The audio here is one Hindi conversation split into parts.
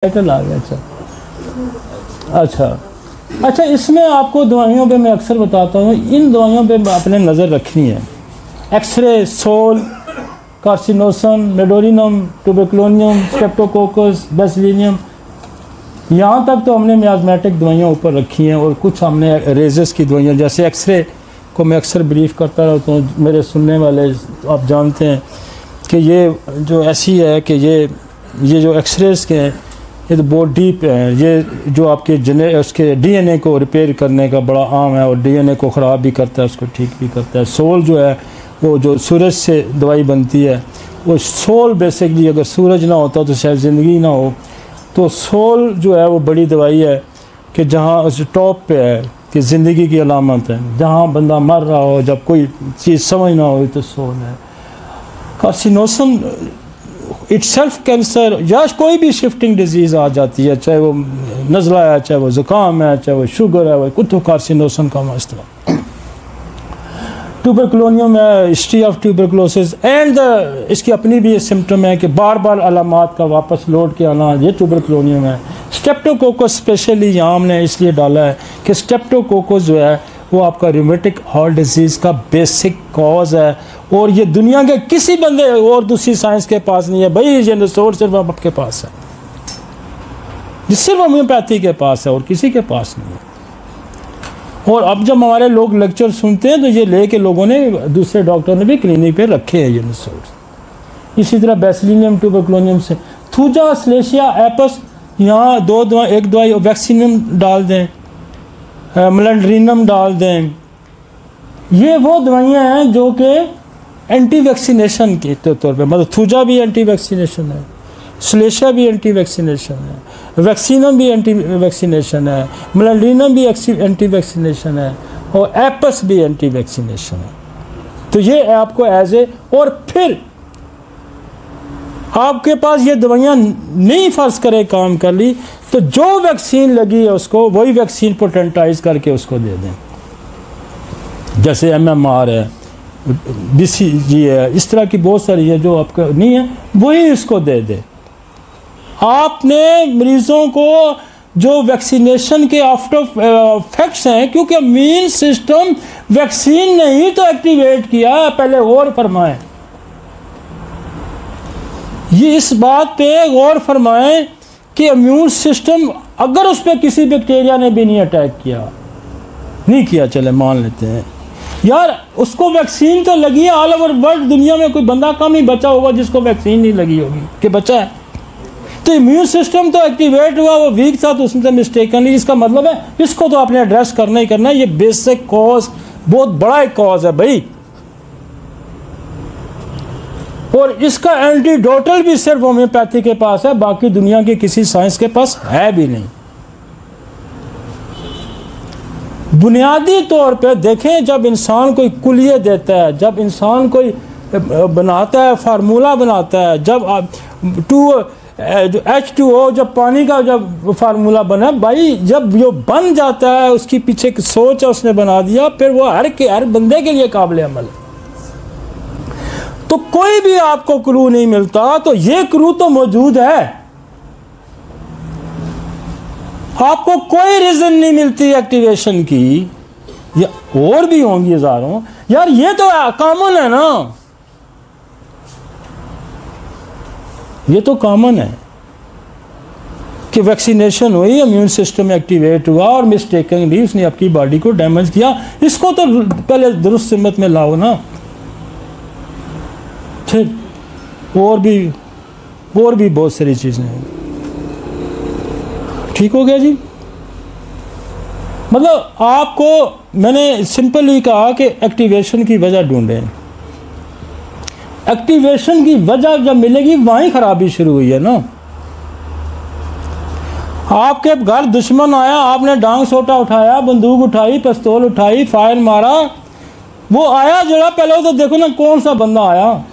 टाइटल आ गया। अच्छा, इसमें आपको दवाइयों पे मैं अक्सर बताता हूँ, इन दवाइयों पे आपने नज़र रखनी है। एक्सरे, सोल, कार्सिनोसन, मेडोरिनम, ट्यूबरकुलोनियम, स्ट्रेप्टोकोकस, बेसिलियम, यहाँ तक तो हमने मियाज़मेटिक दवाइयाँ ऊपर रखी हैं और कुछ हमने रेजस की दवाइयाँ, जैसे एक्सरे को मैं अक्सर ब्रीफ करता रहता हूँ। मेरे सुनने वाले आप जानते हैं कि ये जो ऐसी है कि ये जो एक्सरेज के हैं ये तो बहुत डीप है। ये जो आपके उसके डीएनए को रिपेयर करने का बड़ा आम है और डीएनए को ख़राब भी करता है, उसको ठीक भी करता है। सोल जो है वो जो सूरज से दवाई बनती है, वो सोल बेसिकली अगर सूरज ना होता तो शायद ज़िंदगी ना हो। तो सोल जो है वो बड़ी दवाई है कि जहाँ उस टॉप पे है कि ज़िंदगी की अलामत है। जहाँ बंदा मर रहा हो, जब कोई चीज़ समझ ना हो तो सोल है। कार्सिनोसन इटसेल्फ कैंसर या कोई भी शिफ्टिंग डिजीज़ आ जाती है, चाहे वो नज़ला है, चाहे वो ज़ुकाम है, चाहे वो शुगर है, वो कुछ तो कार्सिनोसन का मसला। ट्यूबरकुलोनियम है, हिस्ट्री ऑफ ट्यूबरकुलोसिस एंड इसकी अपनी भी सिम्टम है कि बार बार अलामात का वापस लौट के आना, ये ट्यूबरकुलोनियम है। स्ट्रेप्टोकोकस स्पेशली यहाँ हमने इसलिए डाला है कि स्ट्रेप्टोकोकस जो है वो आपका रूमेटिक हार्ट डिजीज़ का बेसिक कॉज है और ये दुनिया के किसी बंदे और दूसरी साइंस के पास नहीं है भाई। ये रिसोर्स सिर्फ आपके पास है, ये सिर्फ होम्योपैथी के पास है और किसी के पास नहीं है। और अब जब हमारे लोग लेक्चर सुनते हैं तो ये लेके लोगों ने, दूसरे डॉक्टर ने भी क्लिनिक पे रखे हैं ये रिसोर्स। इसी तरह बेसिलियम ट्यूबरकुलोनियम से थूजा, स्लेशिया, एपस, यहाँ दो दवा, एक दवाई वैक्सीनियम डाल दें, मेलेंड्रिनम डाल दें। ये वो दवाइयाँ हैं जो कि एंटी वैक्सीनेशन के तौर पे, मतलब थूजा भी एंटी वैक्सीनेशन है, स्लेशिया भी एंटी वैक्सीनेशन है, वैक्सीनम भी एंटी वैक्सीनेशन है, मेलेंड्रिनम भी एंटी वैक्सीनेशन है और एपस भी एंटी वैक्सीनेशन है। तो ये आपको एज ए, और फिर आपके पास ये दवाइयाँ नहीं फर्ज करे काम कर ली तो जो वैक्सीन लगी है उसको वही वैक्सीन पोटेंटाइज करके उसको दे दें। जैसे MMR है, BCG है, इस तरह की बहुत सारी है जो आपका नहीं है वही इसको दे दे। आपने मरीज़ों को जो वैक्सीनेशन के आफ्टर इफेक्ट्स हैं, क्योंकि इम्यून सिस्टम वैक्सीन ने ही तो एक्टिवेट किया, पहले गौर फरमाएं, ये इस बात पे गौर फरमाएं कि इम्यून सिस्टम अगर उस पर किसी बैक्टीरिया ने भी नहीं अटैक किया, नहीं किया, चले मान लेते हैं यार उसको वैक्सीन तो लगी है। ऑल ओवर वर्ल्ड दुनिया में कोई बंदा कम ही बचा होगा जिसको वैक्सीन नहीं लगी होगी कि बचा है। तो इम्यून सिस्टम तो एक्टिवेट हुआ, वो वीक था तो उसमें मिस्टेकन नहीं। इसका मतलब है इसको तो आपने एड्रेस करना ही करना है। ये बेसिक कॉज बहुत बड़ा एक कॉज है भाई, और इसका एंटीडोटल भी सिर्फ होम्योपैथी के पास है, बाकी दुनिया के किसी साइंस के पास है भी नहीं। बुनियादी तौर पे देखें, जब इंसान कोई कुलिये देता है, जब इंसान कोई बनाता है, फार्मूला बनाता है, जब H2O जब पानी का जब फार्मूला बना भाई, जब जो बन जाता है उसकी पीछे एक सोच है, उसने बना दिया, फिर वो हर बंदे के लिए काबिल अमल है। तो कोई भी आपको क्लू नहीं मिलता, तो ये क्लू तो मौजूद है। आपको कोई रीजन नहीं मिलती एक्टिवेशन की, या और भी होंगी हजारों यार, ये तो कॉमन है ना, ये तो कॉमन है कि वैक्सीनेशन हुई, इम्यून सिस्टम एक्टिवेट हुआ और मिस्टेकनली उसने आपकी बॉडी को डैमेज किया। इसको तो पहले दुरुस्त सिमत में लाओ ना। फिर और भी बहुत सारी चीज़ें हैं। ठीक हो गया जी। मतलब आपको मैंने सिंपली कहा कि एक्टिवेशन की वजह ढूंढें। एक्टिवेशन की वजह जब मिलेगी वहीं खराबी शुरू हुई है ना। आपके घर दुश्मन आया, आपने डांग सोटा उठाया, बंदूक उठाई, पिस्तौल उठाई, फायर मारा, वो आया जरा पहले तो देखो ना कौन सा बंदा आया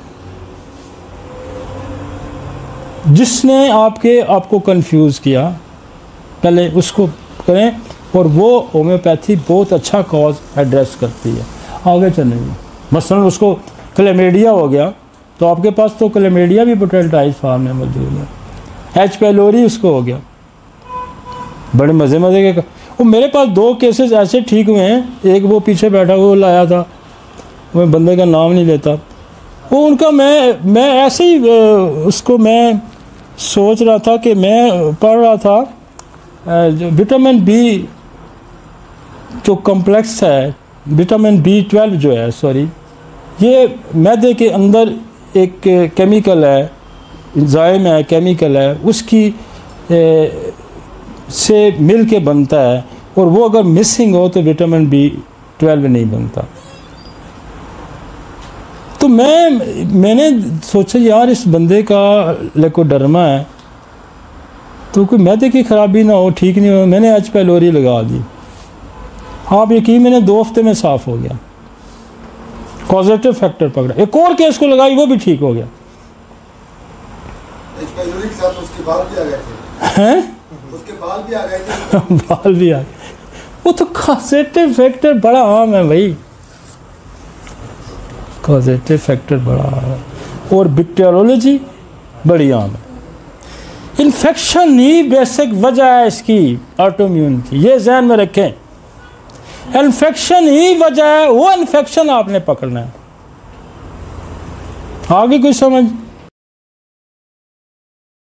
जिसने आपको कंफ्यूज किया, पहले उसको करें। और वो होम्योपैथी बहुत अच्छा कॉज एड्रेस करती है। आगे चलेंगे, मसलन उसको क्लेमेडिया हो गया तो आपके पास तो क्लेमेडिया भी पोटेंटाइज फॉर्म में मौजूद है। एच पैलोरी उसको हो गया। बड़े मज़े मज़े के वो मेरे पास 2 केसेस ऐसे ठीक हुए हैं। एक वो पीछे बैठा वो लाया था, मैं बंदे का नाम नहीं लेता, वो उनका मैं ऐसे ही उसको मैं सोच रहा था कि मैं पढ़ रहा था विटामिन बी जो कॉम्प्लेक्स है, विटामिन B12 जो है, सॉरी, ये मैदे के अंदर एक केमिकल है, एंजाइम है, केमिकल है, उसकी से मिल के बनता है, और वो अगर मिसिंग हो तो विटामिन B12 नहीं बनता। तो मैंने सोचा यार इस बंदे का लेकोडर्मा है, तो कोई मैदे की खराबी ना हो, ठीक नहीं हो। मैंने एच पैलोरी लगा दी, आप यकीन, मैंने 2 हफ्ते में साफ़ हो गया, कॉजेटिव फैक्टर पकड़ा। एक और केस को लगाई, वो भी ठीक हो गया। एच पैलोरी के साथ उसके बाल भी आ गए थे। हैं? उसके बाल भी आ गए थे। बाल भी आ गए। वो तो कॉजेटिव फैक्टर बड़ा आम है भाई, कॉजेटिव फैक्टर बड़ा आम है, और बैक्टीरियोलॉजी बड़ी आम है। इन्फेक्शन ही बेसिक वजह है इसकी, ऑटोइम्यून की, ये ध्यान में रखें। इन्फेक्शन ही वजह है, वो इन्फेक्शन आपने पकड़ना है। आगे कोई समझ?